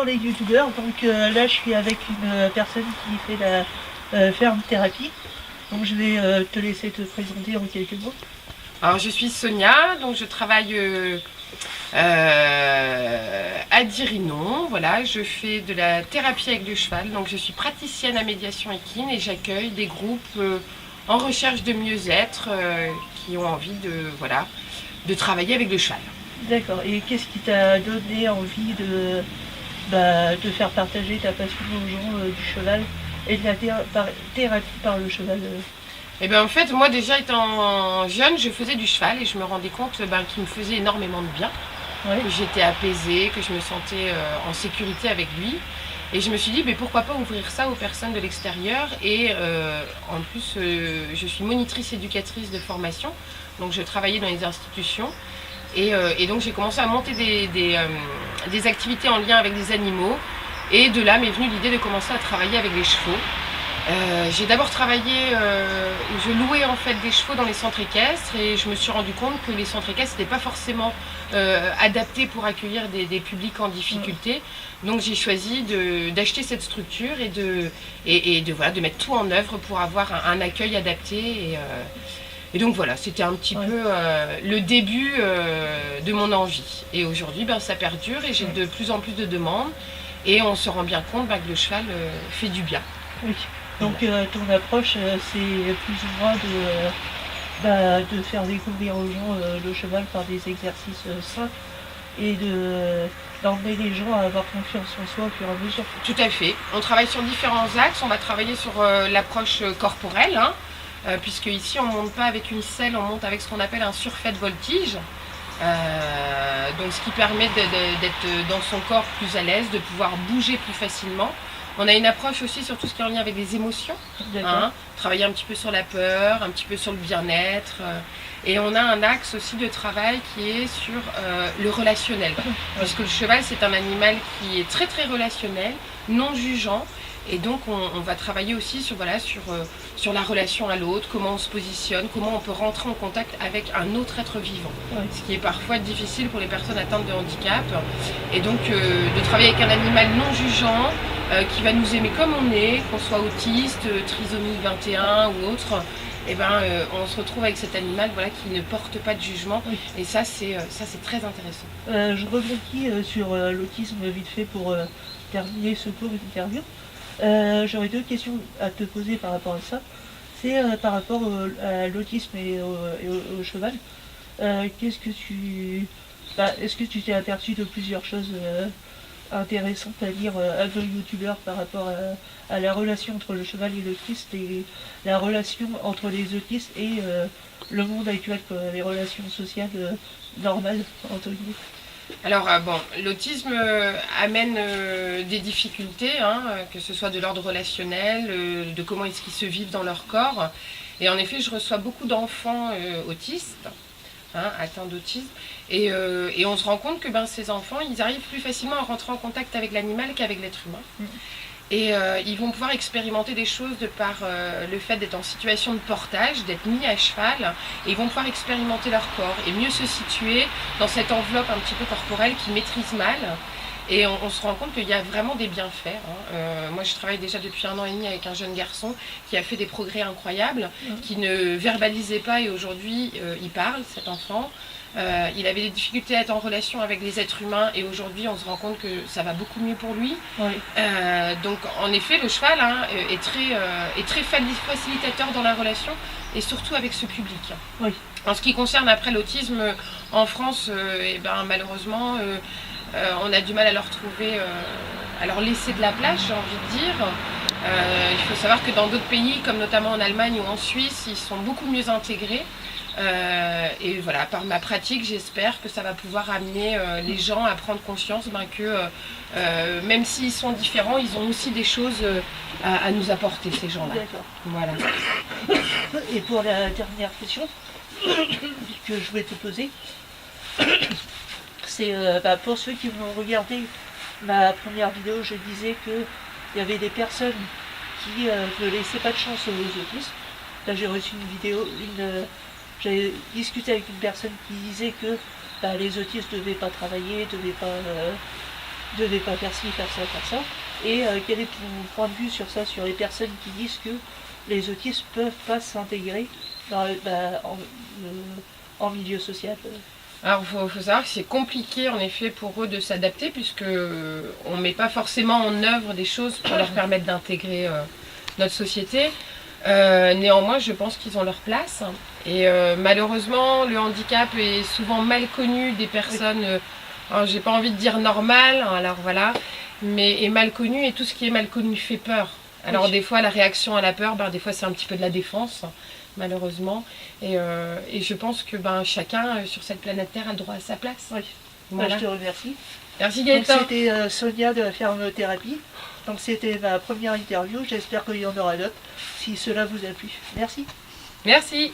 pour les youtubeurs. Donc là, je suis avec une personne qui fait la ferme thérapie. Donc je vais te laisser te présenter en quelques mots. Alors je suis Sonia, donc je travaille à Dirinon. Voilà, je fais de la thérapie avec le cheval. Donc je suis praticienne à médiation équine et j'accueille des groupes en recherche de mieux-être qui ont envie de travailler avec le cheval. D'accord. Et qu'est-ce qui t'a donné envie de faire partager ta passion aux gens du cheval et de la thérapie par le cheval Et bien en fait, moi déjà étant jeune, je faisais du cheval et je me rendais compte qu'il me faisait énormément de bien, Ouais. que j'étais apaisée, que je me sentais en sécurité avec lui. Et je me suis dit, mais pourquoi pas ouvrir ça aux personnes de l'extérieur. Et en plus, je suis monitrice éducatrice de formation, donc je travaillais dans les institutions. Et donc j'ai commencé à monter des activités en lien avec des animaux. Et de là m'est venue l'idée de commencer à travailler avec les chevaux. J'ai d'abord travaillé, je louais en fait des chevaux dans les centres équestres et je me suis rendu compte que les centres équestres n'étaient pas forcément adaptés pour accueillir des publics en difficulté. Donc j'ai choisi d'acheter cette structure et de mettre tout en œuvre pour avoir un accueil adapté. Et donc voilà, c'était un petit peu le début de mon envie. Et aujourd'hui, ça perdure et j'ai de plus en plus de demandes. Et on se rend bien compte que le cheval fait du bien. Oui. Donc ton approche, c'est plus ou moins de faire découvrir aux gens le cheval par des exercices simples et d'emmener les gens à avoir confiance en soi au fur et à mesure. Tout à fait. On travaille sur différents axes. On va travailler sur l'approche corporelle, puisque ici on ne monte pas avec une selle, on monte avec ce qu'on appelle un surfait de voltige. Donc ce qui permet d'être dans son corps plus à l'aise, de pouvoir bouger plus facilement. On a une approche aussi sur tout ce qui est en lien avec les émotions, travailler un petit peu sur la peur, un petit peu sur le bien-être. Et on a un axe aussi de travail qui est sur le relationnel, puisque le cheval c'est un animal qui est très très relationnel, non jugeant. Et donc on va travailler aussi sur la relation à l'autre, comment on se positionne, comment on peut rentrer en contact avec un autre être vivant. Ce qui est parfois difficile pour les personnes atteintes de handicap. Et donc de travailler avec un animal non jugeant, qui va nous aimer comme on est, qu'on soit autiste, trisomie 21 ou autre. On se retrouve avec cet animal qui ne porte pas de jugement. Et ça c'est très intéressant. Je rebondis sur l'autisme vite fait pour terminer ce cours d'interview. J'aurais deux questions à te poser par rapport à ça. C'est par rapport à l'autisme et au cheval. Est-ce que tu t'es aperçu de plusieurs choses intéressantes à dire à nos youtubeurs par rapport à la relation entre le cheval et l'autiste et la relation entre les autistes et le monde actuel, les relations sociales normales, entre guillemets? Alors l'autisme amène des difficultés, que ce soit de l'ordre relationnel, de comment est-ce qu'ils se vivent dans leur corps. Et en effet, je reçois beaucoup d'enfants autistes, atteints d'autisme, et on se rend compte que ces enfants, ils arrivent plus facilement à rentrer en contact avec l'animal qu'avec l'être humain. Et ils vont pouvoir expérimenter des choses de par le fait d'être en situation de portage, d'être mis à cheval, et ils vont pouvoir expérimenter leur corps et mieux se situer dans cette enveloppe un petit peu corporelle qu'ils maîtrisent mal. Et on se rend compte qu'il y a vraiment des bienfaits. Moi, je travaille déjà depuis 1 an et demi avec un jeune garçon qui a fait des progrès incroyables, qui ne verbalisait pas et aujourd'hui, il parle, cet enfant. Il avait des difficultés à être en relation avec les êtres humains et aujourd'hui on se rend compte que ça va beaucoup mieux pour lui. Donc en effet le cheval est très facilitateur dans la relation et surtout avec ce public. En ce qui concerne après l'autisme en France, malheureusement on a du mal à leur trouver, à leur laisser de la place, j'ai envie de dire. Il faut savoir que dans d'autres pays comme notamment en Allemagne ou en Suisse, ils sont beaucoup mieux intégrés. Et voilà, par ma pratique, j'espère que ça va pouvoir amener les gens à prendre conscience que même s'ils sont différents, ils ont aussi des choses à nous apporter, ces gens-là. D'accord. Voilà. Et pour la dernière question que je voulais te poser, c'est pour ceux qui vont regarder ma première vidéo, je disais qu'il y avait des personnes qui ne laissaient pas de chance aux autistes. Là, j'ai reçu une vidéo, j'avais discuté avec une personne qui disait que les autistes ne devaient pas travailler, ne devaient pas ne devez pas faire ci, faire ça. Et quel est ton point de vue sur ça, sur les personnes qui disent que les autistes ne peuvent pas s'intégrer en milieu social? Alors, faut savoir que c'est compliqué en effet pour eux de s'adapter puisque on ne met pas forcément en œuvre des choses pour leur permettre d'intégrer notre société. Néanmoins, je pense qu'ils ont leur place. Et malheureusement, le handicap est souvent mal connu des personnes, alors j'ai pas envie de dire normales, alors voilà, mais est mal connu et tout ce qui est mal connu fait peur. Alors des fois, la réaction à la peur, des fois c'est un petit peu de la défense, malheureusement. Et je pense que chacun sur cette planète Terre a le droit à sa place. Oui. Voilà. Je te remercie. Merci Gaëtan. C'était Sonia de la ferme thérapie. Donc c'était ma première interview. J'espère qu'il y en aura d'autres si cela vous a plu. Merci. Merci.